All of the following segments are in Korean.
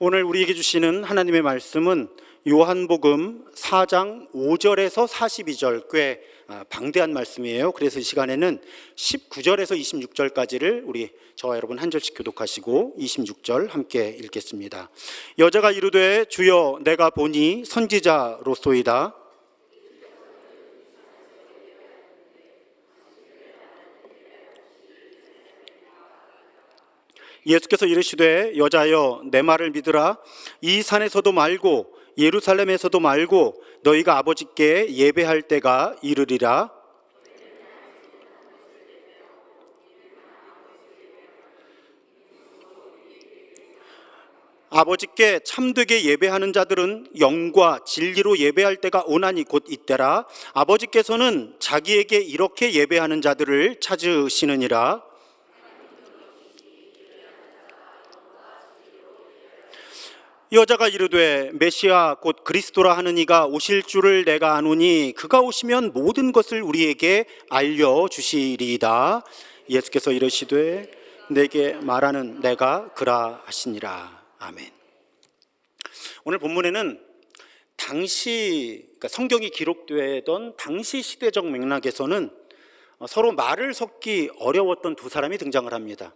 오늘 우리에게 주시는 하나님의 말씀은 요한복음 4장 5절에서 42절, 꽤 방대한 말씀이에요. 그래서 이 시간에는 19절에서 26절까지를 저와 여러분 한 절씩 교독하시고 26절 함께 읽겠습니다. 여자가 이르되 주여 내가 보니 선지자로소이다. 예수께서 이르시되 여자여 내 말을 믿으라. 이 산에서도 말고 예루살렘에서도 말고 너희가 아버지께 예배할 때가 이르리라. 아버지께 참되게 예배하는 자들은 영과 진리로 예배할 때가 오나니 곧 이때라. 아버지께서는 자기에게 이렇게 예배하는 자들을 찾으시느니라. 여자가 이르되 메시아 곧 그리스도라 하는 이가 오실 줄을 내가 아노니 그가 오시면 모든 것을 우리에게 알려주시리이다. 예수께서 이르시되 내게 말하는 내가 그라 하시니라. 아멘. 오늘 본문에는 그러니까 성경이 기록되던 당시 시대적 맥락에서는 서로 말을 섞기 어려웠던 두 사람이 등장을 합니다.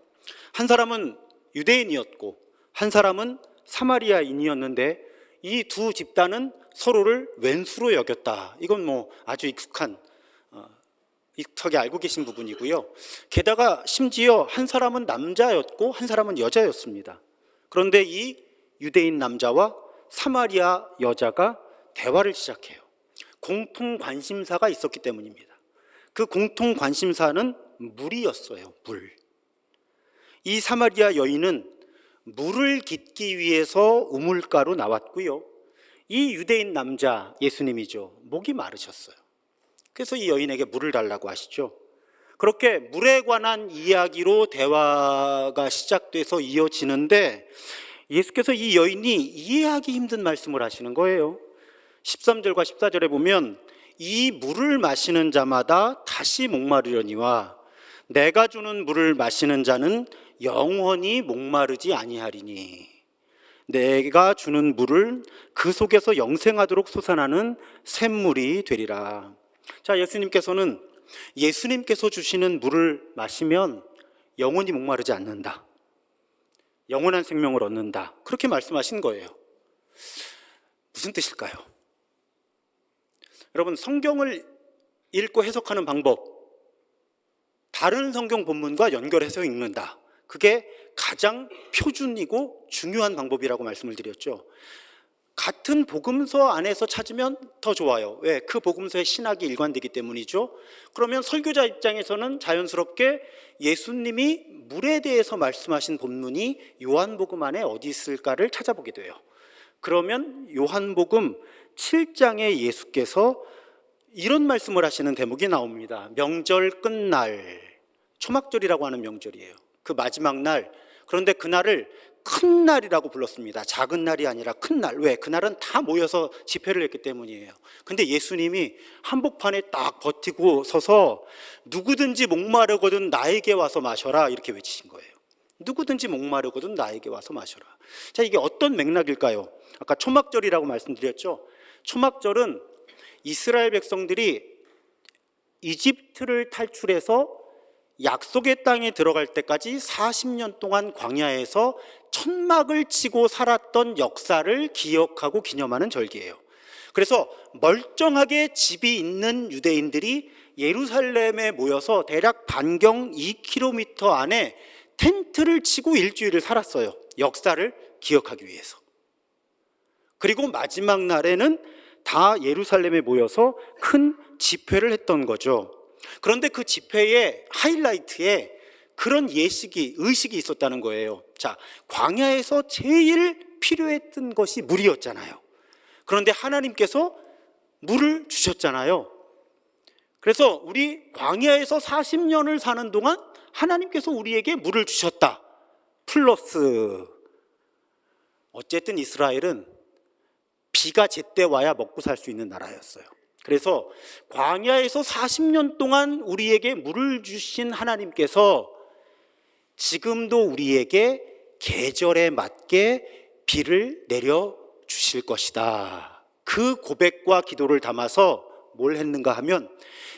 한 사람은 유대인이었고 한 사람은 사마리아인이었는데 이 두 집단은 서로를 왼수로 여겼다. 이건 아주 익숙하게 알고 계신 부분이고요. 게다가 심지어 한 사람은 남자였고 한 사람은 여자였습니다. 그런데 이 유대인 남자와 사마리아 여자가 대화를 시작해요. 공통 관심사가 있었기 때문입니다. 그 공통 관심사는 물이었어요. 물. 이 사마리아 여인은 물을 깃기 위해서 우물가로 나왔고요. 이 유대인 남자, 예수님이죠, 목이 마르셨어요. 그래서 이 여인에게 물을 달라고 하시죠. 그렇게 물에 관한 이야기로 대화가 시작돼서 이어지는데 예수께서 이 여인이 이해하기 힘든 말씀을 하시는 거예요. 13절과 14절에 보면 이 물을 마시는 자마다 다시 목마르려니와 내가 주는 물을 마시는 자는 영원히 목마르지 아니하리니 내가 주는 물을 그 속에서 영생하도록 솟아나는 샘물이 되리라. 자, 예수님께서 주시는 물을 마시면 영원히 목마르지 않는다, 영원한 생명을 얻는다, 그렇게 말씀하신 거예요. 무슨 뜻일까요? 여러분, 성경을 읽고 해석하는 방법, 다른 성경 본문과 연결해서 읽는다, 그게 가장 표준이고 중요한 방법이라고 말씀을 드렸죠. 같은 복음서 안에서 찾으면 더 좋아요. 왜? 그 복음서의 신학이 일관되기 때문이죠. 그러면 설교자 입장에서는 자연스럽게 예수님이 물에 대해서 말씀하신 본문이 요한복음 안에 어디 있을까를 찾아보게 돼요. 그러면 요한복음 7장에 예수께서 이런 말씀을 하시는 대목이 나옵니다. 명절 끝날, 초막절이라고 하는 명절이에요. 그 마지막 날, 그런데 그날을 큰 날이라고 불렀습니다. 작은 날이 아니라 큰 날. 왜? 그날은 다 모여서 집회를 했기 때문이에요. 근데 예수님이 한복판에 딱 버티고 서서 누구든지 목마르거든 나에게 와서 마셔라, 이렇게 외치신 거예요. 누구든지 목마르거든 나에게 와서 마셔라. 자, 이게 어떤 맥락일까요? 아까 초막절이라고 말씀드렸죠. 초막절은 이스라엘 백성들이 이집트를 탈출해서 약속의 땅에 들어갈 때까지 40년 동안 광야에서 천막을 치고 살았던 역사를 기억하고 기념하는 절기예요. 그래서 멀쩡하게 집이 있는 유대인들이 예루살렘에 모여서 대략 반경 2km 안에 텐트를 치고 일주일을 살았어요. 역사를 기억하기 위해서. 그리고 마지막 날에는 다 예루살렘에 모여서 큰 집회를 했던 거죠. 그런데 그 집회의 하이라이트에 그런 의식이 있었다는 거예요. 자, 광야에서 제일 필요했던 것이 물이었잖아요. 그런데 하나님께서 물을 주셨잖아요. 그래서 우리 광야에서 40년을 사는 동안 하나님께서 우리에게 물을 주셨다. 플러스 어쨌든 이스라엘은 비가 제때 와야 먹고 살 수 있는 나라였어요. 그래서 광야에서 40년 동안 우리에게 물을 주신 하나님께서 지금도 우리에게 계절에 맞게 비를 내려 주실 것이다. 그 고백과 기도를 담아서 뭘 했는가 하면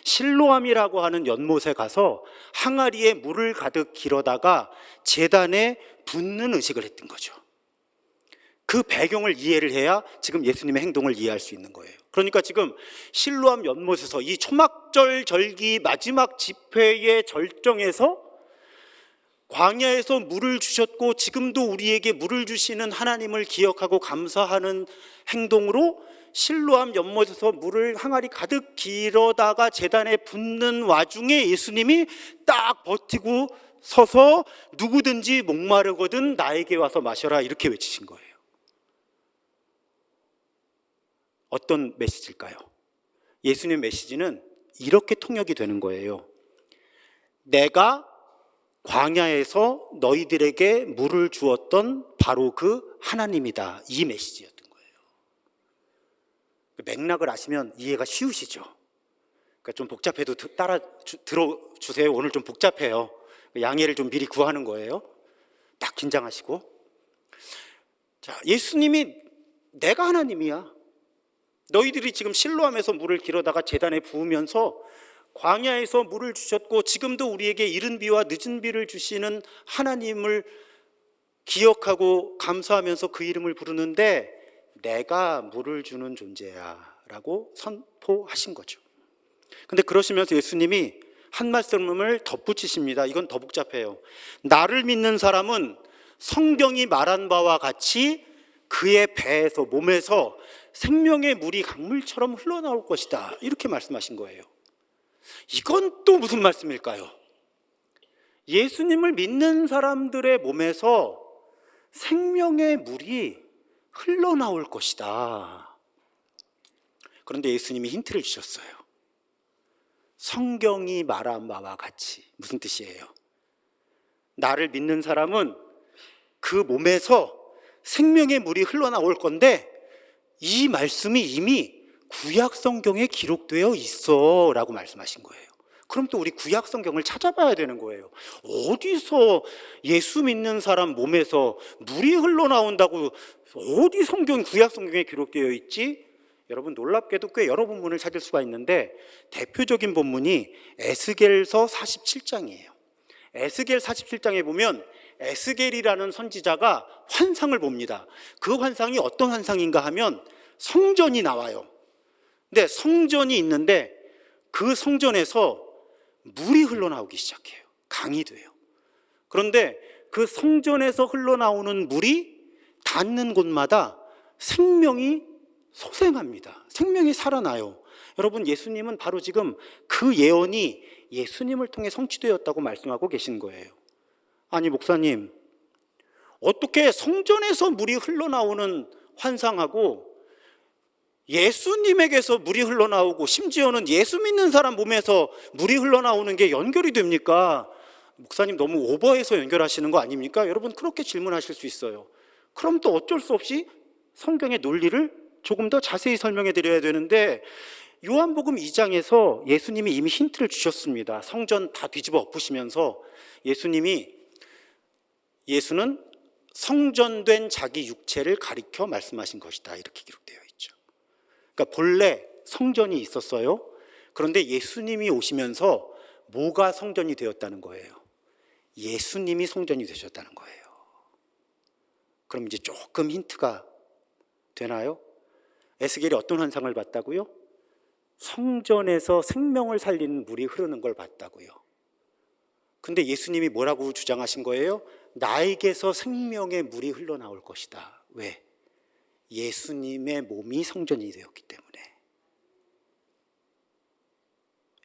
실로암이라고 하는 연못에 가서 항아리에 물을 가득 길어다가 제단에 붓는 의식을 했던 거죠. 그 배경을 이해를 해야 지금 예수님의 행동을 이해할 수 있는 거예요. 그러니까 지금 실로암 연못에서 이 초막절 절기 마지막 집회의 절정에서 광야에서 물을 주셨고 지금도 우리에게 물을 주시는 하나님을 기억하고 감사하는 행동으로 실로암 연못에서 물을 항아리 가득 길어다가 제단에 붓는 와중에 예수님이 딱 버티고 서서 누구든지 목마르거든 나에게 와서 마셔라 이렇게 외치신 거예요. 어떤 메시지일까요? 예수님의 메시지는 이렇게 통역이 되는 거예요. 내가 광야에서 너희들에게 물을 주었던 바로 그 하나님이다. 이 메시지였던 거예요. 맥락을 아시면 이해가 쉬우시죠? 그러니까 좀 복잡해도 따라 들어주세요. 오늘 좀 복잡해요. 양해를 좀 미리 구하는 거예요. 딱 긴장하시고. 자, 예수님이 내가 하나님이야. 너희들이 지금 실로암에서 물을 길어다가 제단에 부으면서 광야에서 물을 주셨고 지금도 우리에게 이른 비와 늦은 비를 주시는 하나님을 기억하고 감사하면서 그 이름을 부르는데 내가 물을 주는 존재야 라고 선포하신 거죠. 근데 그러시면서 예수님이 한 말씀을 덧붙이십니다. 이건 더 복잡해요. 나를 믿는 사람은 성경이 말한 바와 같이 그의 배에서 몸에서 생명의 물이 강물처럼 흘러나올 것이다 이렇게 말씀하신 거예요. 이건 또 무슨 말씀일까요? 예수님을 믿는 사람들의 몸에서 생명의 물이 흘러나올 것이다. 그런데 예수님이 힌트를 주셨어요. 성경이 말한 바와 같이. 무슨 뜻이에요? 나를 믿는 사람은 그 몸에서 생명의 물이 흘러나올 건데 이 말씀이 이미 구약 성경에 기록되어 있어 라고 말씀하신 거예요. 그럼 또 우리 구약 성경을 찾아봐야 되는 거예요. 어디서 예수 믿는 사람 몸에서 물이 흘러나온다고 어디 구약 성경에 기록되어 있지? 여러분 놀랍게도 꽤 여러 본문을 찾을 수가 있는데 대표적인 본문이 에스겔서 47장이에요. 에스겔 47장에 보면 에스겔이라는 선지자가 환상을 봅니다. 그 환상이 어떤 환상인가 하면 성전이 나와요. 근데 성전이 있는데 그 성전에서 물이 흘러나오기 시작해요. 강이 돼요. 그런데 그 성전에서 흘러나오는 물이 닿는 곳마다 생명이 소생합니다. 생명이 살아나요. 여러분 예수님은 바로 지금 그 예언이 예수님을 통해 성취되었다고 말씀하고 계신 거예요. 아니 목사님, 어떻게 성전에서 물이 흘러나오는 환상하고 예수님에게서 물이 흘러나오고 심지어는 예수 믿는 사람 몸에서 물이 흘러나오는 게 연결이 됩니까? 목사님 너무 오버해서 연결하시는 거 아닙니까? 여러분 그렇게 질문하실 수 있어요. 그럼 또 어쩔 수 없이 성경의 논리를 조금 더 자세히 설명해 드려야 되는데 요한복음 2장에서 예수님이 이미 힌트를 주셨습니다. 성전 다 뒤집어 엎으시면서 예수는 성전된 자기 육체를 가리켜 말씀하신 것이다 이렇게 기록되어 있죠. 그러니까 본래 성전이 있었어요. 그런데 예수님이 오시면서 뭐가 성전이 되었다는 거예요? 예수님이 성전이 되셨다는 거예요. 그럼 이제 조금 힌트가 되나요? 에스겔이 어떤 환상을 봤다고요? 성전에서 생명을 살리는 물이 흐르는 걸 봤다고요. 근데 예수님이 뭐라고 주장하신 거예요? 나에게서 생명의 물이 흘러나올 것이다. 왜? 예수님의 몸이 성전이 되었기 때문에.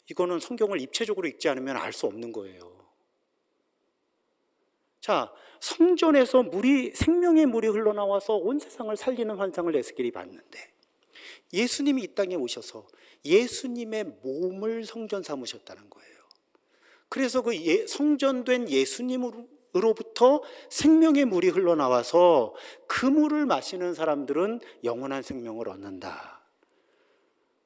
이거는 성경을 입체적으로 읽지 않으면 알 수 없는 거예요. 자, 성전에서 생명의 물이 흘러나와서 온 세상을 살리는 환상을 에스겔이 봤는데 예수님이 이 땅에 오셔서 예수님의 몸을 성전 삼으셨다는 거예요. 그래서 그 성전된 예수님으로부터 생명의 물이 흘러나와서 그 물을 마시는 사람들은 영원한 생명을 얻는다.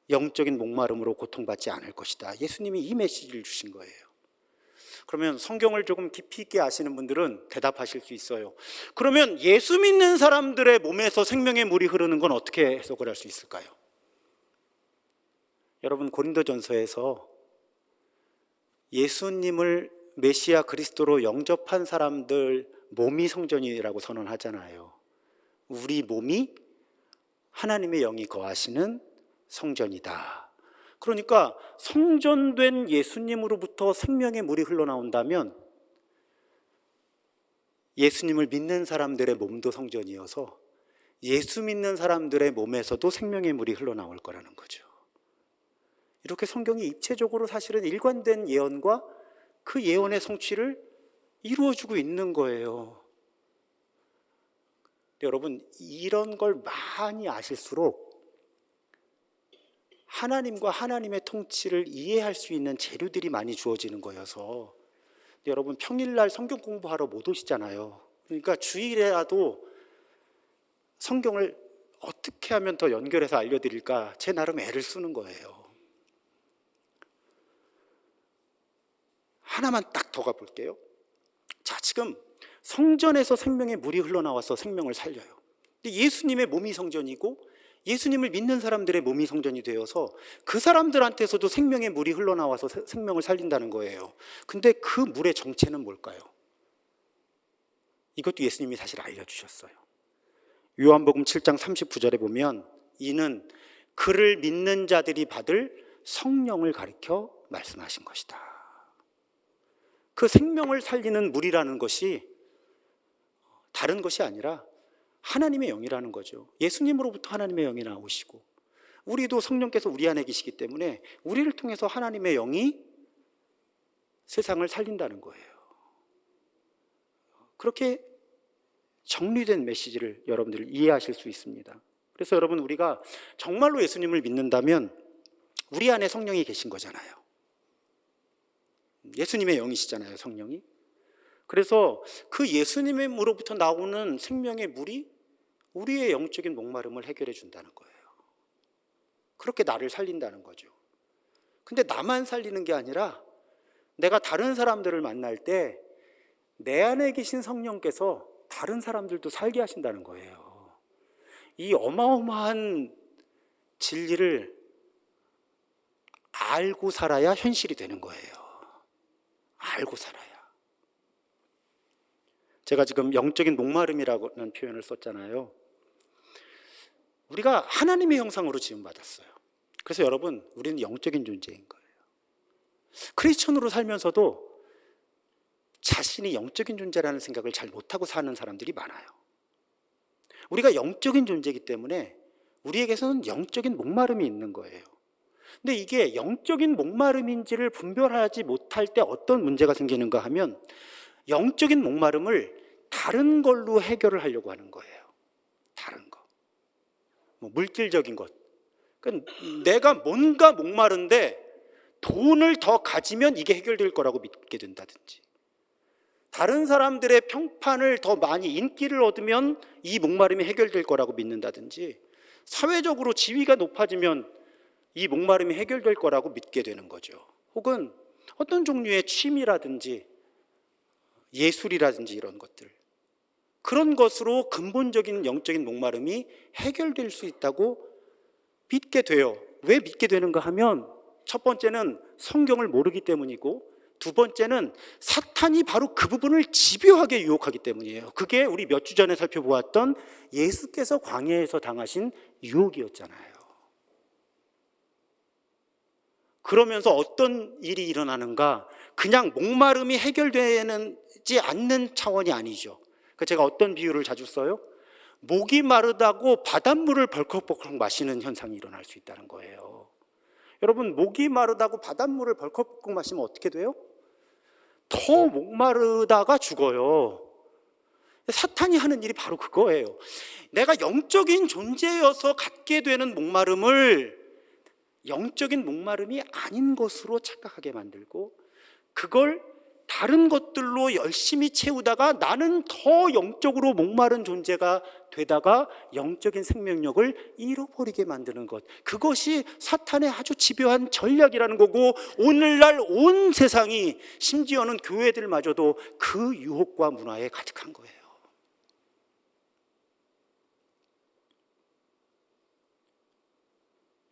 영적인 목마름으로 고통받지 않을 것이다. 예수님이 이 메시지를 주신 거예요. 그러면 성경을 조금 깊이 있게 아시는 분들은 대답하실 수 있어요. 그러면 예수 믿는 사람들의 몸에서 생명의 물이 흐르는 건 어떻게 해석을 할 수 있을까요? 여러분, 고린도전서에서 예수님을 메시아 그리스도로 영접한 사람들 몸이 성전이라고 선언하잖아요. 우리 몸이 하나님의 영이 거하시는 성전이다. 그러니까 성전된 예수님으로부터 생명의 물이 흘러나온다면 예수님을 믿는 사람들의 몸도 성전이어서 예수 믿는 사람들의 몸에서도 생명의 물이 흘러나올 거라는 거죠. 이렇게 성경이 입체적으로 사실은 일관된 예언과 그 예언의 성취를 이루어주고 있는 거예요. 여러분, 이런 걸 많이 아실수록 하나님과 하나님의 통치를 이해할 수 있는 재료들이 많이 주어지는 거여서 여러분, 평일날 성경 공부하러 못 오시잖아요. 그러니까 주일에라도 성경을 어떻게 하면 더 연결해서 알려드릴까 제 나름 애를 쓰는 거예요. 하나만 딱 더 가볼게요. 자, 지금 성전에서 생명의 물이 흘러나와서 생명을 살려요. 근데 예수님의 몸이 성전이고 예수님을 믿는 사람들의 몸이 성전이 되어서 그 사람들한테서도 생명의 물이 흘러나와서 생명을 살린다는 거예요. 근데 그 물의 정체는 뭘까요? 이것도 예수님이 사실 알려주셨어요. 요한복음 7장 39절에 보면 이는 그를 믿는 자들이 받을 성령을 가리켜 말씀하신 것이다. 그 생명을 살리는 물이라는 것이 다른 것이 아니라 하나님의 영이라는 거죠. 예수님으로부터 하나님의 영이 나오시고 우리도 성령께서 우리 안에 계시기 때문에 우리를 통해서 하나님의 영이 세상을 살린다는 거예요. 그렇게 정리된 메시지를 여러분들이 이해하실 수 있습니다. 그래서 여러분, 우리가 정말로 예수님을 믿는다면 우리 안에 성령이 계신 거잖아요. 예수님의 영이시잖아요, 성령이. 그래서 그 예수님으로부터 나오는 생명의 물이 우리의 영적인 목마름을 해결해 준다는 거예요. 그렇게 나를 살린다는 거죠. 근데 나만 살리는 게 아니라 내가 다른 사람들을 만날 때 내 안에 계신 성령께서 다른 사람들도 살게 하신다는 거예요. 이 어마어마한 진리를 알고 살아야 현실이 되는 거예요. 알고 살아야. 제가 지금 영적인 목마름이라는 표현을 썼잖아요. 우리가 하나님의 형상으로 지음받았어요. 그래서 여러분, 우리는 영적인 존재인 거예요. 크리스천으로 살면서도 자신이 영적인 존재라는 생각을 잘 못하고 사는 사람들이 많아요. 우리가 영적인 존재이기 때문에 우리에게서는 영적인 목마름이 있는 거예요. 근데 이게 영적인 목마름인지를 분별하지 못할 때 어떤 문제가 생기는가 하면 영적인 목마름을 다른 걸로 해결을 하려고 하는 거예요. 다른 거. 물질적인 것. 그러니까 내가 뭔가 목마른데 돈을 더 가지면 이게 해결될 거라고 믿게 된다든지, 다른 사람들의 평판을 더 많이 인기를 얻으면 이 목마름이 해결될 거라고 믿는다든지, 사회적으로 지위가 높아지면 이 목마름이 해결될 거라고 믿게 되는 거죠. 혹은 어떤 종류의 취미라든지 예술이라든지 이런 것들, 그런 것으로 근본적인 영적인 목마름이 해결될 수 있다고 믿게 돼요. 왜 믿게 되는가 하면 첫 번째는 성경을 모르기 때문이고, 두 번째는 사탄이 바로 그 부분을 집요하게 유혹하기 때문이에요. 그게 우리 몇 주 전에 살펴보았던 예수께서 광야에서 당하신 유혹이었잖아요. 그러면서 어떤 일이 일어나는가? 그냥 목마름이 해결되지 않는 차원이 아니죠. 그러니까 제가 어떤 비유를 자주 써요? 목이 마르다고 바닷물을 벌컥벌컥 마시는 현상이 일어날 수 있다는 거예요. 여러분, 목이 마르다고 바닷물을 벌컥벌컥 마시면 어떻게 돼요? 더 목마르다가 죽어요. 사탄이 하는 일이 바로 그거예요. 내가 영적인 존재여서 갖게 되는 목마름을 영적인 목마름이 아닌 것으로 착각하게 만들고, 그걸 다른 것들로 열심히 채우다가 나는 더 영적으로 목마른 존재가 되다가 영적인 생명력을 잃어버리게 만드는 것, 그것이 사탄의 아주 집요한 전략이라는 거고, 오늘날 온 세상이, 심지어는 교회들마저도 그 유혹과 문화에 가득한 거예요.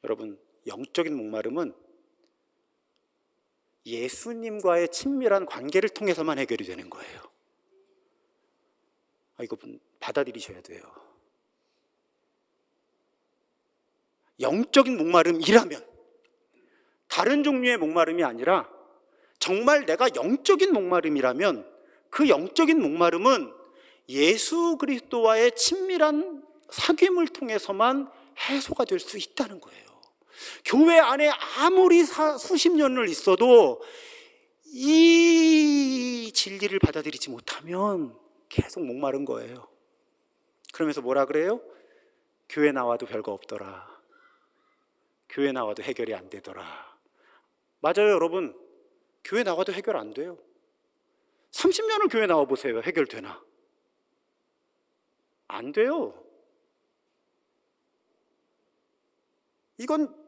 여러분, 영적인 목마름은 예수님과의 친밀한 관계를 통해서만 해결이 되는 거예요. 이거 받아들이셔야 돼요. 영적인 목마름이라면, 다른 종류의 목마름이 아니라 정말 내가 영적인 목마름이라면, 그 영적인 목마름은 예수 그리스도와의 친밀한 사귐을 통해서만 해소가 될 수 있다는 거예요. 교회 안에 아무리 수십 년을 있어도 이 진리를 받아들이지 못하면 계속 목마른 거예요. 그러면서 뭐라 그래요? 교회 나와도 별거 없더라. 교회 나와도 해결이 안 되더라. 맞아요, 여러분. 교회 나와도 해결 안 돼요. 30년을 교회 나와 보세요. 해결되나? 안 돼요. 이건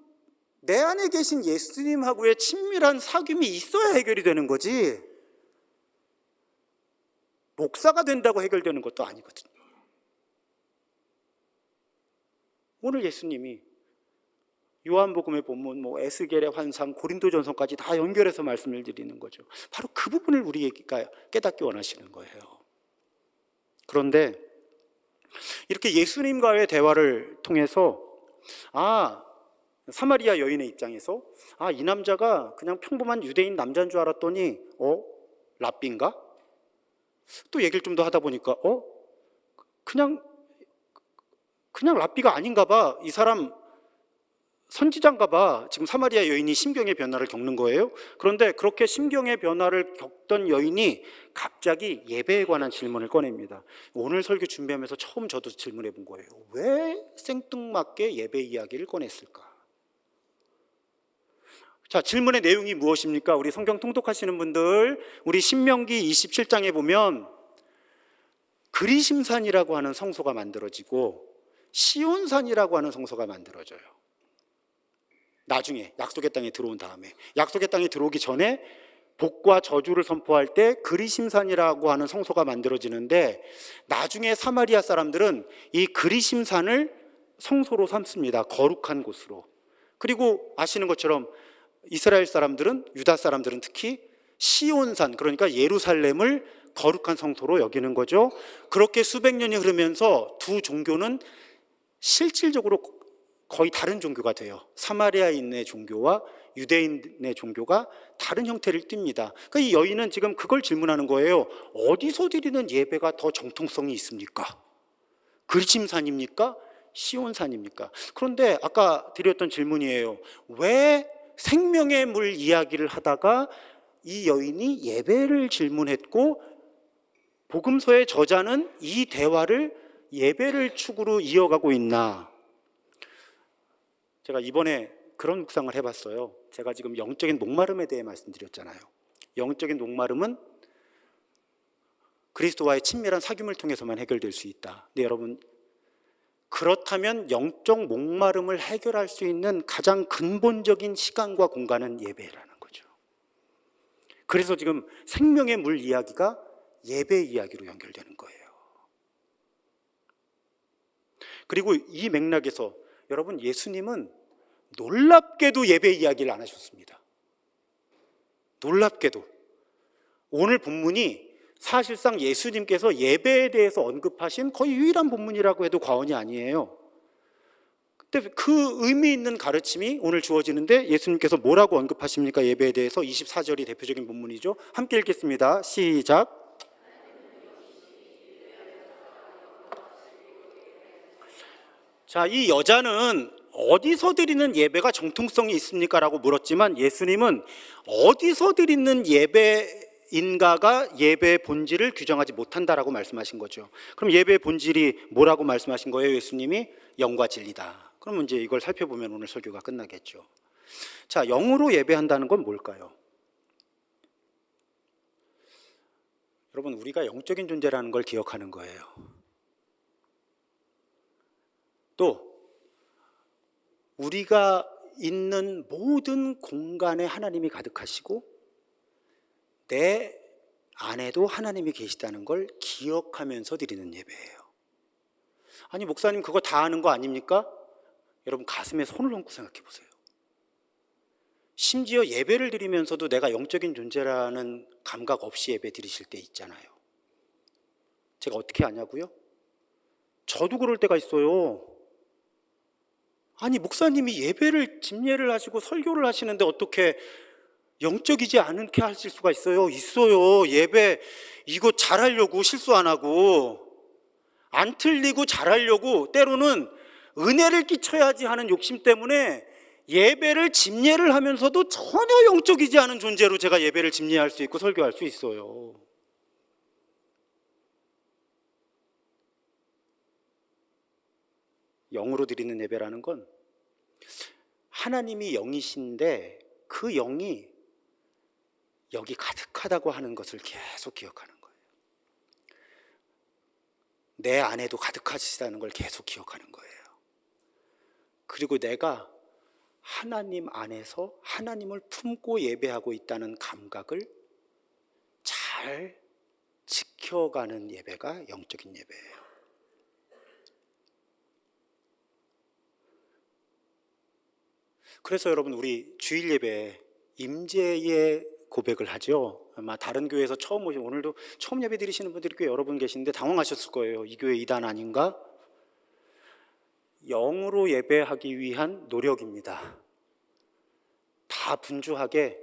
내 안에 계신 예수님하고의 친밀한 사귐이 있어야 해결이 되는 거지, 목사가 된다고 해결되는 것도 아니거든요. 오늘 예수님이 요한복음의 본문, 에스겔의 환상, 고린도전서까지 다 연결해서 말씀을 드리는 거죠. 바로 그 부분을 우리가 깨닫기 원하시는 거예요. 그런데 이렇게 예수님과의 대화를 통해서 사마리아 여인의 입장에서 이 남자가 그냥 평범한 유대인 남자인 줄 알았더니 랍비인가? 또 얘기를 좀 더 하다 보니까 그냥 랍비가 아닌가 봐. 이 사람 선지자인가 봐. 지금 사마리아 여인이 심경의 변화를 겪는 거예요. 그런데 그렇게 심경의 변화를 겪던 여인이 갑자기 예배에 관한 질문을 꺼냅니다. 오늘 설교 준비하면서 처음 저도 질문해 본 거예요. 왜 생뚱맞게 예배 이야기를 꺼냈을까? 자, 질문의 내용이 무엇입니까? 우리 성경 통독하시는 분들, 우리 신명기 27장에 보면 그리심산이라고 하는 성소가 만들어지고 시온산이라고 하는 성소가 만들어져요. 나중에 약속의 땅에 들어온 다음에, 약속의 땅에 들어오기 전에 복과 저주를 선포할 때 그리심산이라고 하는 성소가 만들어지는데, 나중에 사마리아 사람들은 이 그리심산을 성소로 삼습니다. 거룩한 곳으로. 그리고 아시는 것처럼 이스라엘 사람들은, 유다 사람들은 특히 시온산, 그러니까 예루살렘을 거룩한 성소로 여기는 거죠. 그렇게 수백 년이 흐르면서 두 종교는 실질적으로 거의 다른 종교가 돼요. 사마리아인의 종교와 유대인의 종교가 다른 형태를 띱니다. 그러니까 이 여인은 지금 그걸 질문하는 거예요. 어디서 드리는 예배가 더 정통성이 있습니까? 그리심산입니까? 시온산입니까? 그런데 아까 드렸던 질문이에요. 왜 생명의 물 이야기를 하다가 이 여인이 예배를 질문했고, 복음서의 저자는 이 대화를 예배를 축으로 이어가고 있나? 제가 이번에 그런 묵상을 해봤어요. 제가 지금 영적인 목마름에 대해 말씀드렸잖아요. 영적인 목마름은 그리스도와의 친밀한 사귐을 통해서만 해결될 수 있다. 근데 여러분, 그렇다면 영적 목마름을 해결할 수 있는 가장 근본적인 시간과 공간은 예배라는 거죠. 그래서 지금 생명의 물 이야기가 예배 이야기로 연결되는 거예요. 그리고 이 맥락에서 여러분, 예수님은 놀랍게도 예배 이야기를 안 하셨습니다. 놀랍게도 오늘 본문이 사실상 예수님께서 예배에 대해서 언급하신 거의 유일한 본문이라고 해도 과언이 아니에요. 근데 그 의미 있는 가르침이 오늘 주어지는데, 예수님께서 뭐라고 언급하십니까? 예배에 대해서 24절이 대표적인 본문이죠. 함께 읽겠습니다. 시작. 자, 이 여자는 어디서 드리는 예배가 정통성이 있습니까? 라고 물었지만, 예수님은 어디서 드리는 예배인가가 예배의 본질을 규정하지 못한다라고 말씀하신 거죠. 그럼 예배의 본질이 뭐라고 말씀하신 거예요? 예수님이 영과 진리다. 그러면 이제 이걸 살펴보면 오늘 설교가 끝나겠죠. 자, 영으로 예배한다는 건 뭘까요? 여러분, 우리가 영적인 존재라는 걸 기억하는 거예요. 또 우리가 있는 모든 공간에 하나님이 가득하시고 내 안에도 하나님이 계시다는 걸 기억하면서 드리는 예배예요. 아니, 목사님 그거 다 아는 거 아닙니까? 여러분, 가슴에 손을 얹고 생각해 보세요. 심지어 예배를 드리면서도 내가 영적인 존재라는 감각 없이 예배 드리실 때 있잖아요. 제가 어떻게 아냐고요? 저도 그럴 때가 있어요. 아니, 목사님이 예배를 집례를 하시고 설교를 하시는데 어떻게 영적이지 않게 하실 수가 있어요? 있어요. 예배 이거 잘하려고 실수 안 하고 안 틀리고 잘하려고 때로는 은혜를 끼쳐야지 하는 욕심 때문에 예배를 집례를 하면서도 전혀 영적이지 않은 존재로 제가 예배를 집례할 수 있고 설교할 수 있어요. 영으로 드리는 예배라는 건 하나님이 영이신데 그 영이 여기 가득하다고 하는 것을 계속 기억하는 거예요. 내 안에도 가득하시다는 걸 계속 기억하는 거예요. 그리고 내가 하나님 안에서 하나님을 품고 예배하고 있다는 감각을 잘 지켜가는 예배가 영적인 예배예요. 그래서 여러분, 우리 주일 예배에 임재의 고백을 하죠. 아마 다른 교회에서 처음 오신, 오늘도 처음 예배 드리시는 분들이 꽤 여러 분 계신데 당황하셨을 거예요. 이 교회 이단 아닌가? 영으로 예배하기 위한 노력입니다. 다 분주하게.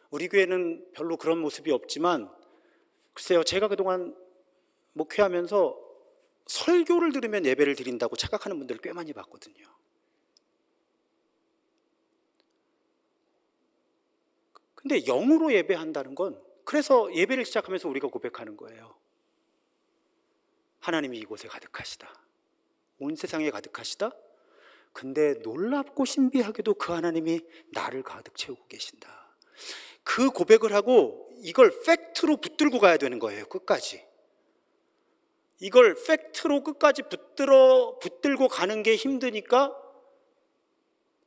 우리 교회는 별로 그런 모습이 없지만 글쎄요, 제가 그동안 목회하면서 설교를 들으면 예배를 드린다고 착각하는 분들을 꽤 많이 봤거든요. 근데 영으로 예배한다는 건, 그래서 예배를 시작하면서 우리가 고백하는 거예요. 하나님이 이곳에 가득하시다. 온 세상에 가득하시다. 근데 놀랍고 신비하게도 그 하나님이 나를 가득 채우고 계신다. 그 고백을 하고 이걸 팩트로 붙들고 가야 되는 거예요. 끝까지. 이걸 팩트로 끝까지 붙들고 가는 게 힘드니까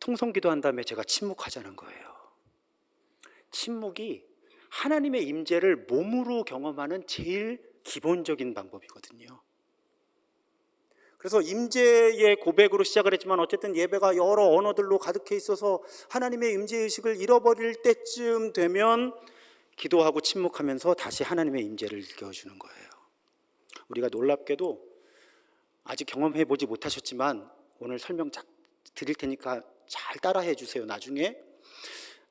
통성기도 한 다음에 제가 침묵하자는 거예요. 침묵이 하나님의 임재를 몸으로 경험하는 제일 기본적인 방법이거든요. 그래서 임재의 고백으로 시작을 했지만 어쨌든 예배가 여러 언어들로 가득해 있어서 하나님의 임재의식을 잃어버릴 때쯤 되면 기도하고 침묵하면서 다시 하나님의 임재를 일깨워주는 거예요. 우리가 놀랍게도 아직 경험해보지 못하셨지만 오늘 설명 드릴 테니까 잘 따라해 주세요. 나중에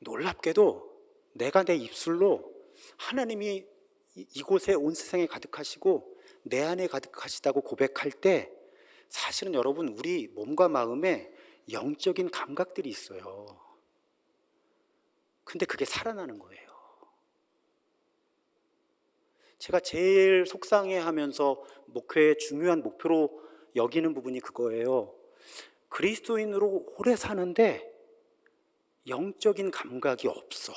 놀랍게도 내가 내 입술로 하나님이 이곳에 온 세상에 가득하시고 내 안에 가득하시다고 고백할 때 사실은 여러분, 우리 몸과 마음에 영적인 감각들이 있어요. 근데 그게 살아나는 거예요. 제가 제일 속상해하면서 목회의 중요한 목표로 여기는 부분이 그거예요. 그리스도인으로 오래 사는데 영적인 감각이 없어.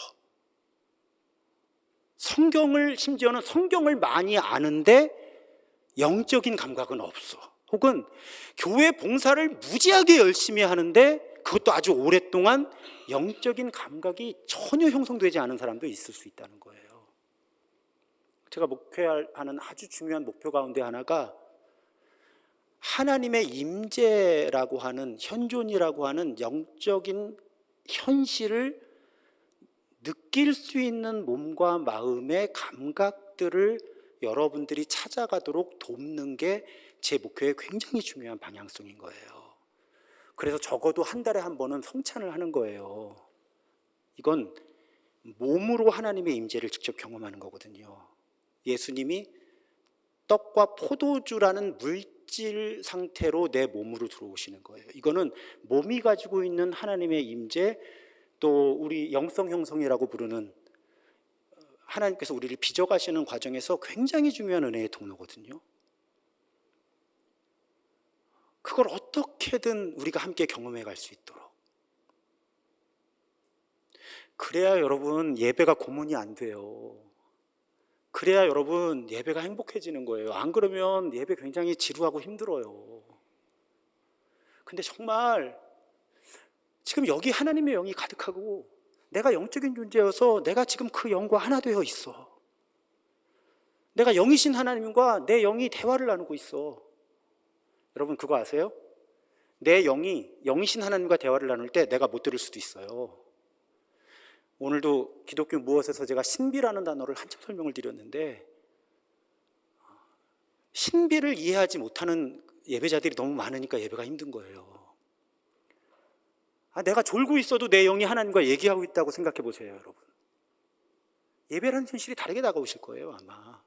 심지어는 성경을 많이 아는데 영적인 감각은 없어. 혹은 교회 봉사를 무지하게 열심히 하는데 그것도 아주 오랫동안 영적인 감각이 전혀 형성되지 않은 사람도 있을 수 있다는 거예요. 제가 목회하는 아주 중요한 목표 가운데 하나가 하나님의 임재라고 하는, 현존이라고 하는 영적인 현실을 느낄 수 있는 몸과 마음의 감각들을 여러분들이 찾아가도록 돕는 게 제 목표의 굉장히 중요한 방향성인 거예요. 그래서 적어도 한 달에 한 번은 성찬을 하는 거예요. 이건 몸으로 하나님의 임재를 직접 경험하는 거거든요. 예수님이 떡과 포도주라는 물질 상태로 내 몸으로 들어오시는 거예요. 이거는 몸이 가지고 있는 하나님의 임재, 또 우리 영성 형성이라고 부르는 하나님께서 우리를 빚어가시는 과정에서 굉장히 중요한 은혜의 통로거든요. 그걸 어떻게든 우리가 함께 경험해 갈 수 있도록. 그래야 여러분, 예배가 고문이 안 돼요. 그래야 여러분 예배가 행복해지는 거예요. 안 그러면 예배 굉장히 지루하고 힘들어요. 근데 정말 지금 여기 하나님의 영이 가득하고 내가 영적인 존재여서 내가 지금 그 영과 하나 되어 있어. 내가 영이신 하나님과 내 영이 대화를 나누고 있어. 여러분 그거 아세요? 내 영이 영이신 하나님과 대화를 나눌 때 내가 못 들을 수도 있어요. 오늘도 기독교 무엇에서 제가 신비라는 단어를 한참 설명을 드렸는데, 신비를 이해하지 못하는 예배자들이 너무 많으니까 예배가 힘든 거예요. 내가 졸고 있어도 내 영이 하나님과 얘기하고 있다고 생각해 보세요, 여러분. 예배라는 현실이 다르게 다가오실 거예요, 아마.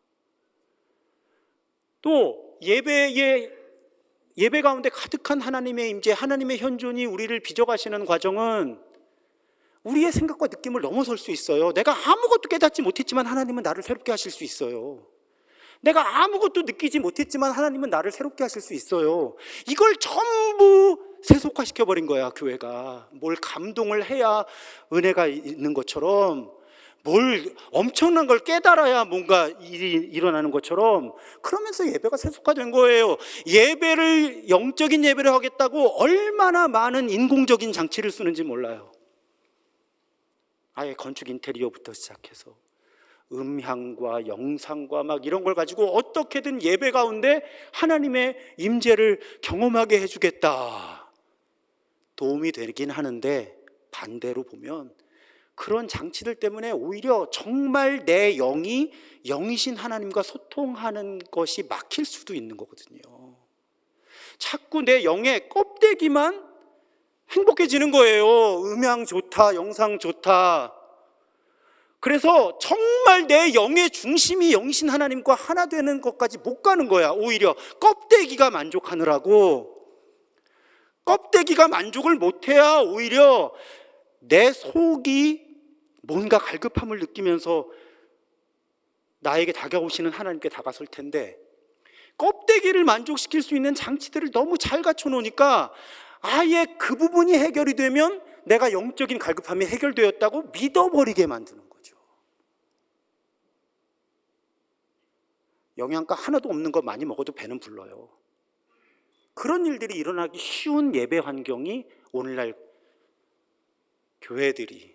또 예배 가운데 가득한 하나님의 임재, 하나님의 현존이 우리를 빚어가시는 과정은 우리의 생각과 느낌을 넘어설 수 있어요. 내가 아무것도 깨닫지 못했지만 하나님은 나를 새롭게 하실 수 있어요. 내가 아무것도 느끼지 못했지만 하나님은 나를 새롭게 하실 수 있어요. 이걸 전부 세속화시켜버린 거야, 교회가. 뭘 감동을 해야 은혜가 있는 것처럼, 뭘 엄청난 걸 깨달아야 뭔가 일이 일어나는 것처럼, 그러면서 예배가 세속화된 거예요. 영적인 예배를 하겠다고 얼마나 많은 인공적인 장치를 쓰는지 몰라요. 아예 건축 인테리어부터 시작해서 음향과 영상과 막 이런 걸 가지고 어떻게든 예배 가운데 하나님의 임재를 경험하게 해주겠다. 도움이 되긴 하는데 반대로 보면 그런 장치들 때문에 오히려 정말 내 영이 영이신 하나님과 소통하는 것이 막힐 수도 있는 거거든요. 자꾸 내 영의 껍데기만 행복해지는 거예요. 음향 좋다, 영상 좋다. 그래서 정말 내 영의 중심이 영이신 하나님과 하나 되는 것까지 못 가는 거야. 오히려 껍데기가 만족하느라고. 껍데기가 만족을 못해야 오히려 내 속이 뭔가 갈급함을 느끼면서 나에게 다가오시는 하나님께 다가설 텐데, 껍데기를 만족시킬 수 있는 장치들을 너무 잘 갖춰놓으니까 아예 그 부분이 해결이 되면 내가 영적인 갈급함이 해결되었다고 믿어버리게 만드는 거죠. 영양가 하나도 없는 거 많이 먹어도 배는 불러요. 그런 일들이 일어나기 쉬운 예배 환경이 오늘날 교회들이,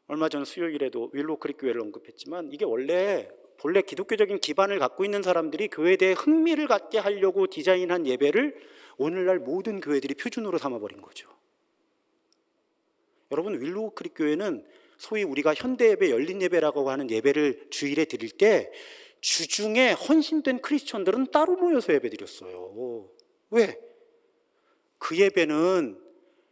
얼마 전 수요일에도 윌로크릭 교회를 언급했지만, 이게 본래 기독교적인 기반을 갖고 있는 사람들이 교회에 대해 흥미를 갖게 하려고 디자인한 예배를 오늘날 모든 교회들이 표준으로 삼아버린 거죠. 여러분, 윌로크릭 교회는 소위 우리가 현대예배, 열린예배라고 하는 예배를 주일에 드릴 때 주중에 헌신된 크리스천들은 따로 모여서 예배 드렸어요. 왜? 그 예배는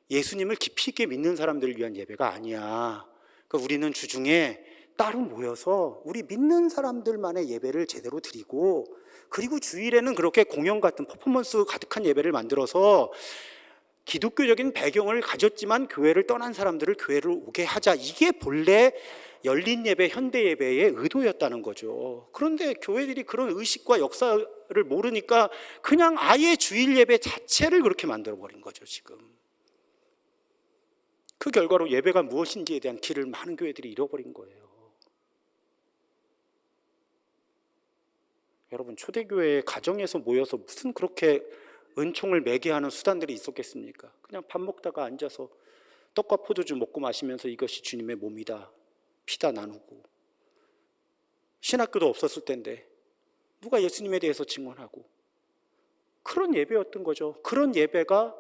예수님을 깊이 있게 믿는 사람들을 위한 예배가 아니야. 그러니까 우리는 주중에 따로 모여서 우리 믿는 사람들만의 예배를 제대로 드리고, 그리고 주일에는 그렇게 공연 같은 퍼포먼스 가득한 예배를 만들어서 기독교적인 배경을 가졌지만 교회를 떠난 사람들을 교회를 오게 하자. 이게 본래 열린 예배, 현대 예배의 의도였다는 거죠. 그런데 교회들이 그런 의식과 역사를 모르니까 그냥 아예 주일 예배 자체를 그렇게 만들어버린 거죠, 지금. 그 결과로 예배가 무엇인지에 대한 길을 많은 교회들이 잃어버린 거예요. 여러분, 초대교회 가정에서 모여서 무슨 그렇게 은총을 매게 하는 수단들이 있었겠습니까? 그냥 밥 먹다가 앉아서 떡과 포도주 먹고 마시면서 이것이 주님의 몸이다, 피다 나누고, 신학교도 없었을 텐데 누가 예수님에 대해서 증언하고, 그런 예배였던 거죠. 그런 예배가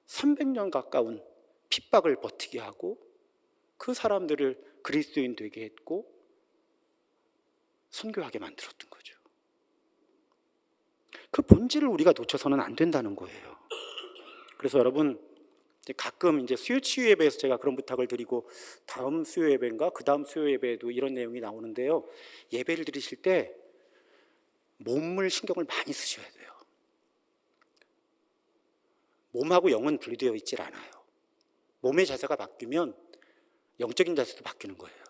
300년 가까운 핍박을 버티게 하고 그 사람들을 그리스도인 되게 했고 선교하게 만들었던 거죠. 그 본질을 우리가 놓쳐서는 안 된다는 거예요. 그래서 여러분, 가끔 이제 수요 치유 예배에서 제가 그런 부탁을 드리고, 다음 수요 예배인가 그 다음 수요 예배에도 이런 내용이 나오는데요. 예배를 드리실 때 몸을 신경을 많이 쓰셔야 돼요. 몸하고 영은 분리되어 있질 않아요. 몸의 자세가 바뀌면 영적인 자세도 바뀌는 거예요.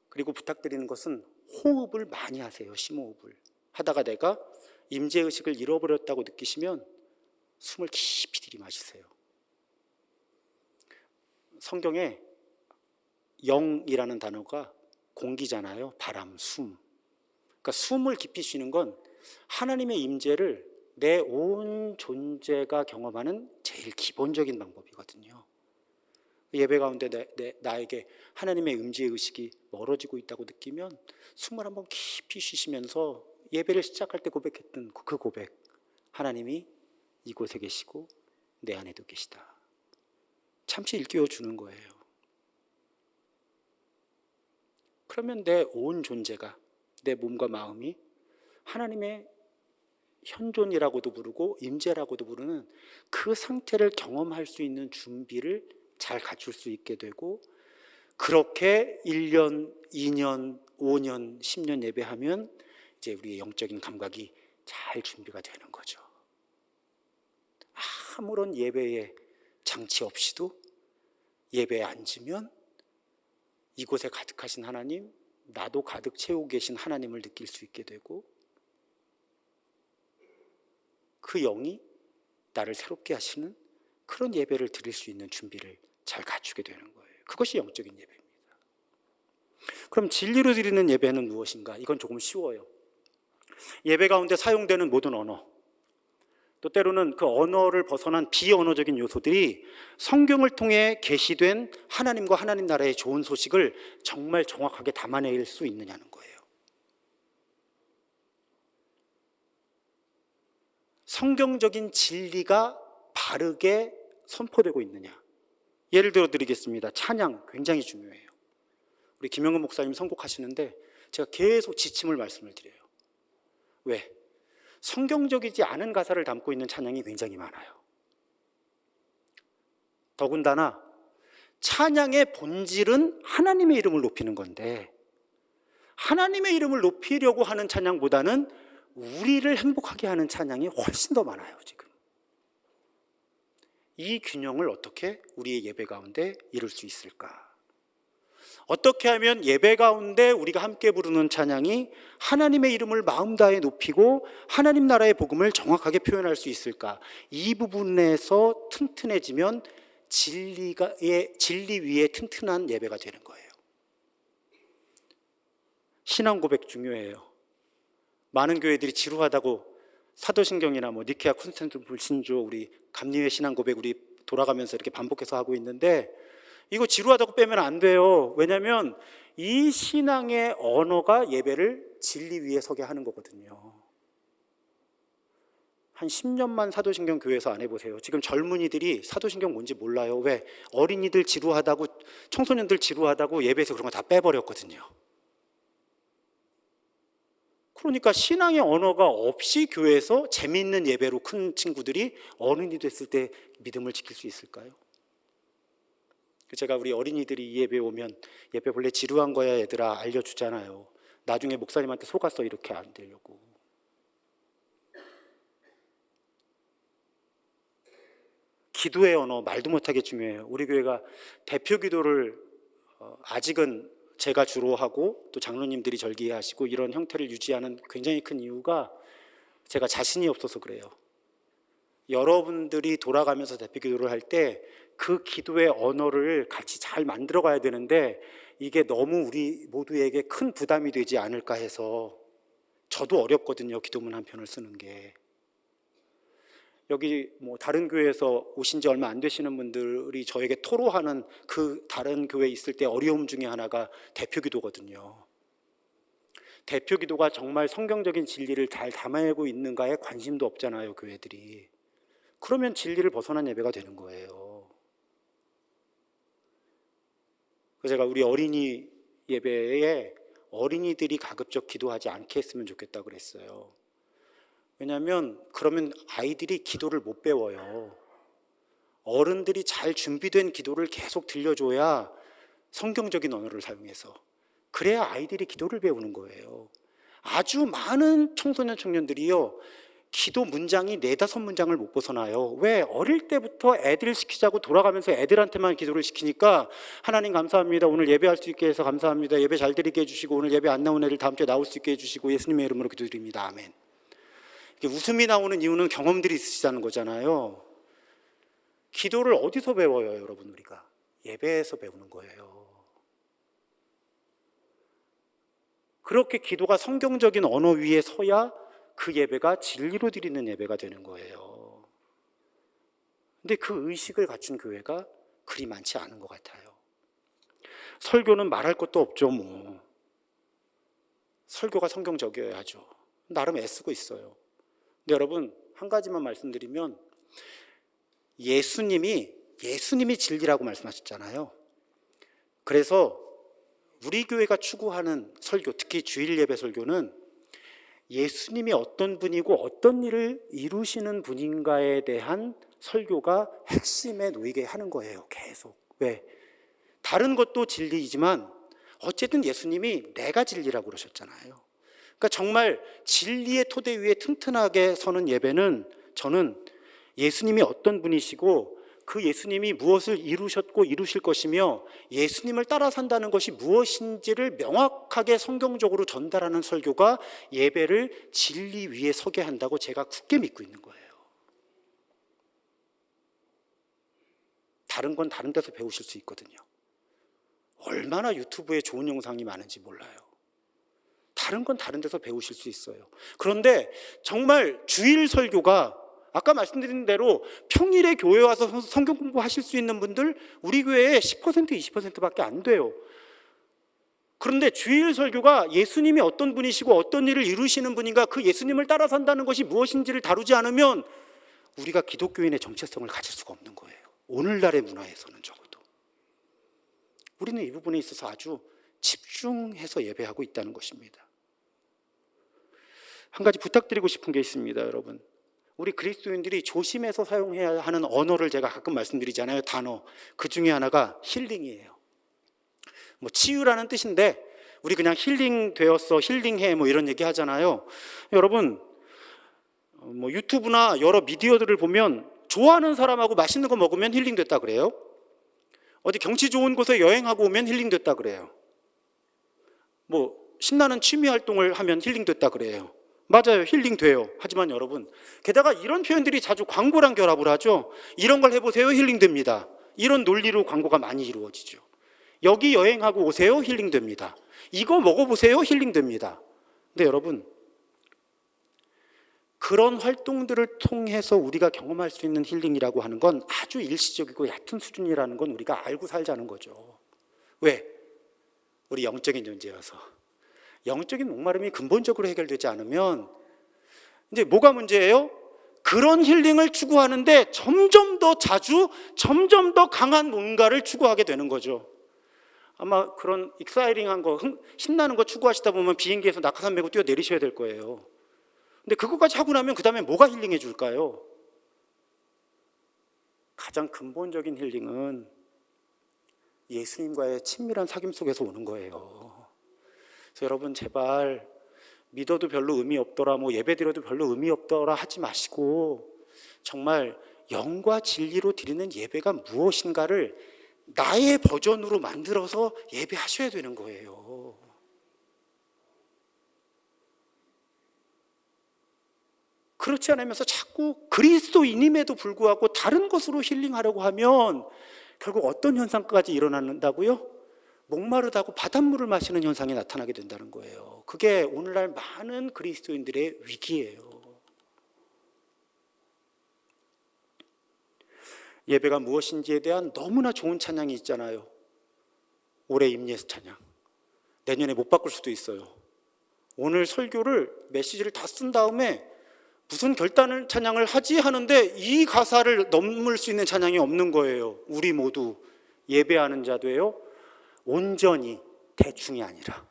그리고 부탁드리는 것은 호흡을 많이 하세요. 심호흡을 하다가 내가 임재의식을 잃어버렸다고 느끼시면 숨을 깊이 들이마시세요. 성경에 영이라는 단어가 공기잖아요. 바람, 숨. 그러니까 숨을 깊이 쉬는 건 하나님의 임재를 내 온 존재가 경험하는 제일 기본적인 방법이거든요. 예배 가운데 나에게 하나님의 임재 의식이 멀어지고 있다고 느끼면 숨을 한번 깊이 쉬시면서 예배를 시작할 때 고백했던 그 고백, 하나님이 이곳에 계시고 내 안에도 계시다, 잠시 일깨워 주는 거예요. 그러면 내 온 존재가, 내 몸과 마음이 하나님의 현존이라고도 부르고 임재라고도 부르는 그 상태를 경험할 수 있는 준비를 잘 갖출 수 있게 되고, 그렇게 1년, 2년, 5년, 10년 예배하면 이제 우리의 영적인 감각이 잘 준비가 되는 거죠. 아무런 예배의 장치 없이도 예배에 앉으면 이곳에 가득하신 하나님, 나도 가득 채우고 계신 하나님을 느낄 수 있게 되고, 그 영이 나를 새롭게 하시는 그런 예배를 드릴 수 있는 준비를 잘 갖추게 되는 거예요. 그것이 영적인 예배입니다. 그럼 진리로 드리는 예배는 무엇인가? 이건 조금 쉬워요. 예배 가운데 사용되는 모든 언어, 또 때로는 그 언어를 벗어난 비언어적인 요소들이 성경을 통해 계시된 하나님과 하나님 나라의 좋은 소식을 정말 정확하게 담아낼 수 있느냐는 거예요. 성경적인 진리가 바르게 선포되고 있느냐. 예를 들어 드리겠습니다. 찬양 굉장히 중요해요. 우리 김영근 목사님 선곡하시는데 제가 계속 지침을 말씀을 드려요. 왜? 성경적이지 않은 가사를 담고 있는 찬양이 굉장히 많아요. 더군다나 찬양의 본질은 하나님의 이름을 높이는 건데, 하나님의 이름을 높이려고 하는 찬양보다는 우리를 행복하게 하는 찬양이 훨씬 더 많아요. 지금 이 균형을 어떻게 우리의 예배 가운데 이룰 수 있을까? 어떻게 하면 예배 가운데 우리가 함께 부르는 찬양이 하나님의 이름을 마음 다해 높이고 하나님 나라의 복음을 정확하게 표현할 수 있을까? 이 부분에서 튼튼해지면 진리 위에 튼튼한 예배가 되는 거예요. 신앙 고백 중요해요. 많은 교회들이 지루하다고 사도신경이나 니케아 콘스탄티노플 신조, 우리 감리회 신앙 고백 우리 돌아가면서 이렇게 반복해서 하고 있는데, 이거 지루하다고 빼면 안 돼요. 왜냐하면 이 신앙의 언어가 예배를 진리 위에 서게 하는 거거든요. 한 10년만 사도신경 교회에서 안 해보세요. 지금 젊은이들이 사도신경 뭔지 몰라요. 왜? 어린이들 지루하다고, 청소년들 지루하다고 예배에서 그런 거 다 빼버렸거든요. 그러니까 신앙의 언어가 없이 교회에서 재미있는 예배로 큰 친구들이 어른이 됐을 때 믿음을 지킬 수 있을까요? 제가 우리 어린이들이 이 예배 오면 예배 원래 지루한 거야 얘들아 알려주잖아요. 나중에 목사님한테 속았어 이렇게 안 되려고. 기도의 언어 말도 못하게 중요해요. 우리 교회가 대표 기도를 아직은 제가 주로 하고 또 장로님들이 절기하시고 이런 형태를 유지하는 굉장히 큰 이유가 제가 자신이 없어서 그래요. 여러분들이 돌아가면서 대표 기도를 할 때 그 기도의 언어를 같이 잘 만들어 가야 되는데 이게 너무 우리 모두에게 큰 부담이 되지 않을까 해서, 저도 어렵거든요. 기도문 한 편을 쓰는 게. 여기 다른 교회에서 오신 지 얼마 안 되시는 분들이 저에게 토로하는 그 다른 교회에 있을 때 어려움 중에 하나가 대표 기도거든요. 대표 기도가 정말 성경적인 진리를 잘 담아내고 있는가에 관심도 없잖아요, 교회들이. 그러면 진리를 벗어난 예배가 되는 거예요. 그래서 제가 우리 어린이 예배에 어린이들이 가급적 기도하지 않게 했으면 좋겠다고 그랬어요. 왜냐하면 그러면 아이들이 기도를 못 배워요. 어른들이 잘 준비된 기도를 계속 들려줘야, 성경적인 언어를 사용해서, 그래야 아이들이 기도를 배우는 거예요. 아주 많은 청소년 청년들이요, 기도 문장이 4-5문장을 못 벗어나요. 왜? 어릴 때부터 애들 시키자고 돌아가면서 애들한테만 기도를 시키니까, 하나님 감사합니다, 오늘 예배할 수 있게 해서 감사합니다, 예배 잘 드리게 해주시고 오늘 예배 안 나온 애들 다음 주에 나올 수 있게 해주시고 예수님의 이름으로 기도드립니다, 아멘. 웃음이 나오는 이유는 경험들이 있으시다는 거잖아요. 기도를 어디서 배워요, 여러분? 우리가 예배에서 배우는 거예요. 그렇게 기도가 성경적인 언어 위에 서야 그 예배가 진리로 드리는 예배가 되는 거예요. 근데 그 의식을 갖춘 교회가 그리 많지 않은 것 같아요. 설교는 말할 것도 없죠, 뭐. 설교가 성경적이어야 하죠. 나름 애쓰고 있어요. 근데 여러분, 한 가지만 말씀드리면, 예수님이 진리라고 말씀하셨잖아요. 그래서 우리 교회가 추구하는 설교, 특히 주일 예배 설교는 예수님이 어떤 분이고 어떤 일을 이루시는 분인가에 대한 설교가 핵심에 놓이게 하는 거예요. 계속. 왜? 다른 것도 진리이지만 어쨌든 예수님이 내가 진리라고 그러셨잖아요. 그러니까 정말 진리의 토대 위에 튼튼하게 서는 예배는 저는 예수님이 어떤 분이시고 그 예수님이 무엇을 이루셨고 이루실 것이며 예수님을 따라 산다는 것이 무엇인지를 명확하게 성경적으로 전달하는 설교가 예배를 진리 위에 서게 한다고 제가 굳게 믿고 있는 거예요. 다른 건 다른 데서 배우실 수 있거든요. 얼마나 유튜브에 좋은 영상이 많은지 몰라요. 다른 건 다른 데서 배우실 수 있어요. 그런데 정말 주일 설교가 아까 말씀드린 대로 평일에 교회 와서 성경 공부하실 수 있는 분들 우리 교회에 10% 20%밖에 안 돼요. 그런데 주일 설교가 예수님이 어떤 분이시고 어떤 일을 이루시는 분인가, 그 예수님을 따라 산다는 것이 무엇인지를 다루지 않으면 우리가 기독교인의 정체성을 가질 수가 없는 거예요. 오늘날의 문화에서는 적어도. 우리는 이 부분에 있어서 아주 집중해서 예배하고 있다는 것입니다. 한 가지 부탁드리고 싶은 게 있습니다, 여러분. 우리 그리스도인들이 조심해서 사용해야 하는 언어를 제가 가끔 말씀드리잖아요. 단어. 그 중에 하나가 힐링이에요. 뭐 치유라는 뜻인데 우리 그냥 힐링 되었어, 힐링해 뭐 이런 얘기 하잖아요. 여러분, 뭐 유튜브나 여러 미디어들을 보면 좋아하는 사람하고 맛있는 거 먹으면 힐링됐다 그래요. 어디 경치 좋은 곳에 여행하고 오면 힐링됐다 그래요. 뭐 신나는 취미 활동을 하면 힐링됐다 그래요. 맞아요, 힐링돼요. 하지만 여러분, 게다가 이런 표현들이 자주 광고랑 결합을 하죠. 이런 걸 해보세요, 힐링됩니다. 이런 논리로 광고가 많이 이루어지죠. 여기 여행하고 오세요, 힐링됩니다. 이거 먹어보세요, 힐링됩니다. 근데 여러분, 그런 활동들을 통해서 우리가 경험할 수 있는 힐링이라고 하는 건 아주 일시적이고 얕은 수준이라는 건 우리가 알고 살자는 거죠. 왜? 우리 영적인 존재여서. 영적인 목마름이 근본적으로 해결되지 않으면 이제 뭐가 문제예요? 그런 힐링을 추구하는데 점점 더 자주, 점점 더 강한 뭔가를 추구하게 되는 거죠. 아마 그런 익사이링한 거, 신나는 거 추구하시다 보면 비행기에서 낙하산 메고 뛰어내리셔야 될 거예요. 근데 그것까지 하고 나면 그 다음에 뭐가 힐링해 줄까요? 가장 근본적인 힐링은 예수님과의 친밀한 사귐 속에서 오는 거예요. 그래서 여러분, 제발 믿어도 별로 의미 없더라, 뭐 예배 드려도 별로 의미 없더라 하지 마시고 정말 영과 진리로 드리는 예배가 무엇인가를 나의 버전으로 만들어서 예배하셔야 되는 거예요. 그렇지 않으면서 자꾸 그리스도인임에도 불구하고 다른 것으로 힐링하려고 하면 결국 어떤 현상까지 일어난다고요? 목마르다고 바닷물을 마시는 현상이 나타나게 된다는 거예요. 그게 오늘날 많은 그리스도인들의 위기예요. 예배가 무엇인지에 대한 너무나 좋은 찬양이 있잖아요. 올해 임예수 찬양. 내년에 못 바꿀 수도 있어요. 오늘 설교를 메시지를 다 쓴 다음에 무슨 결단을 찬양을 하지 하는데 이 가사를 넘을 수 있는 찬양이 없는 거예요. 우리 모두 예배하는 자도요, 온전히, 대충이 아니라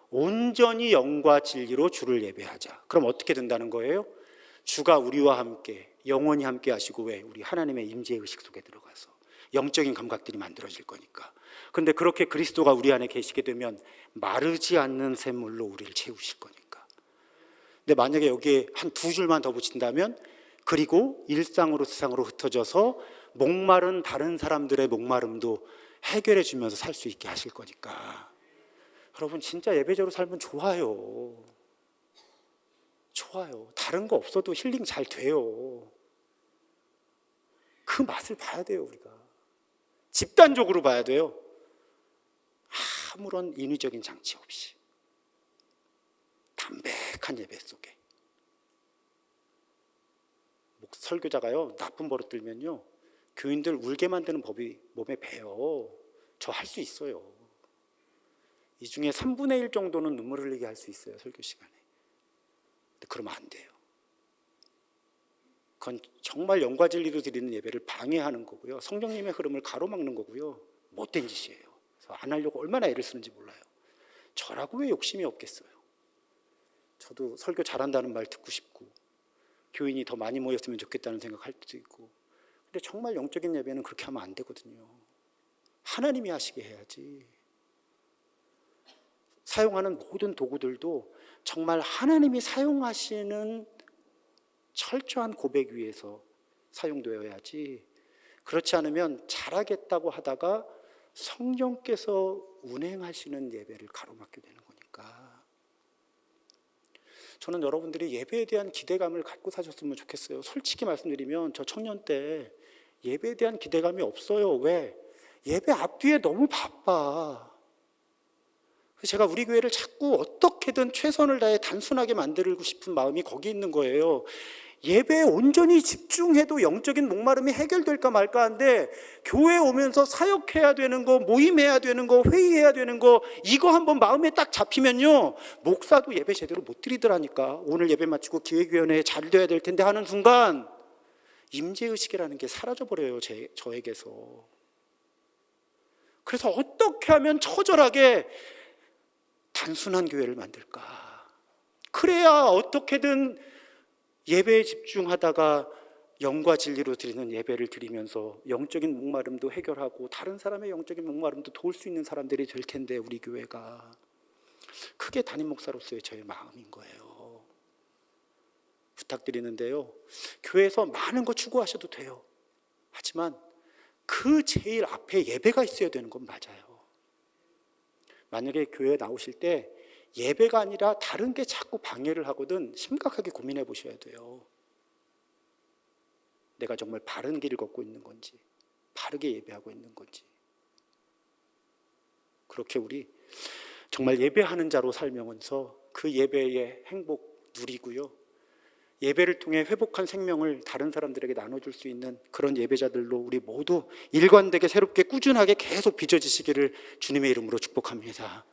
온전히 영과 진리로 주를 예배하자. 그럼 어떻게 된다는 거예요? 주가 우리와 함께 영원히 함께 하시고, 왜? 우리 하나님의 임재 의식 속에 들어가서 영적인 감각들이 만들어질 거니까. 그런데 그렇게 그리스도가 우리 안에 계시게 되면 마르지 않는 샘물로 우리를 채우실 거니까. 근데 만약에 여기에 한 두 줄만 더 붙인다면, 그리고 일상으로 세상으로 흩어져서 목마른 다른 사람들의 목마름도 해결해 주면서 살 수 있게 하실 거니까. 여러분, 진짜 예배자로 살면 좋아요. 좋아요. 다른 거 없어도 힐링 잘 돼요. 그 맛을 봐야 돼요. 우리가 집단적으로 봐야 돼요. 아무런 인위적인 장치 없이. 담백한 예배 속에. 설교자가요, 나쁜 버릇 들면요, 교인들 울게 만드는 법이 몸에 배요. 저 할 수 있어요. 이 중에 3분의 1 정도는 눈물 흘리게 할 수 있어요, 설교 시간에. 근데 그러면 안 돼요. 그건 정말 영과 진리로 드리는 예배를 방해하는 거고요, 성령님의 흐름을 가로막는 거고요, 못된 짓이에요. 그래서 안 하려고 얼마나 애를 쓰는지 몰라요. 저라고 왜 욕심이 없겠어요? 저도 설교 잘한다는 말 듣고 싶고, 교인이 더 많이 모였으면 좋겠다는 생각할 때도 있고. 근데 정말 영적인 예배는 그렇게 하면 안 되거든요. 하나님이 하시게 해야지. 사용하는 모든 도구들도 정말 하나님이 사용하시는 철저한 고백 위에서 사용되어야지, 그렇지 않으면 잘하겠다고 하다가 성령께서 운행하시는 예배를 가로막게 되는 거니까. 저는 여러분들이 예배에 대한 기대감을 갖고 사셨으면 좋겠어요. 솔직히 말씀드리면 저 청년 때 예배에 대한 기대감이 없어요. 왜? 예배 앞뒤에 너무 바빠. 제가 우리 교회를 자꾸 어떻게든 최선을 다해 단순하게 만들고 싶은 마음이 거기 있는 거예요. 예배에 온전히 집중해도 영적인 목마름이 해결될까 말까 한데, 교회에 오면서 사역해야 되는 거, 모임해야 되는 거, 회의해야 되는 거, 이거 한번 마음에 딱 잡히면요, 목사도 예배 제대로 못 드리더라니까. 오늘 예배 마치고 기획위원회에 잘 돼야 될 텐데 하는 순간 임재의식이라는 게 사라져버려요, 저에게서. 그래서 어떻게 하면 처절하게 단순한 교회를 만들까? 그래야 어떻게든 예배에 집중하다가 영과 진리로 드리는 예배를 드리면서 영적인 목마름도 해결하고 다른 사람의 영적인 목마름도 도울 수 있는 사람들이 될 텐데, 우리 교회가. 그게 담임 목사로서의 저의 마음인 거예요. 부탁드리는데요, 교회에서 많은 거 추구하셔도 돼요. 하지만 그 제일 앞에 예배가 있어야 되는 건 맞아요. 만약에 교회에 나오실 때 예배가 아니라 다른 게 자꾸 방해를 하거든 심각하게 고민해 보셔야 돼요. 내가 정말 바른 길을 걷고 있는 건지, 바르게 예배하고 있는 건지. 그렇게 우리 정말 예배하는 자로 살면서 그 예배의 행복 누리고요, 예배를 통해 회복한 생명을 다른 사람들에게 나눠줄 수 있는 그런 예배자들로 우리 모두 일관되게 새롭게 꾸준하게 계속 빚어지시기를 주님의 이름으로 축복합니다.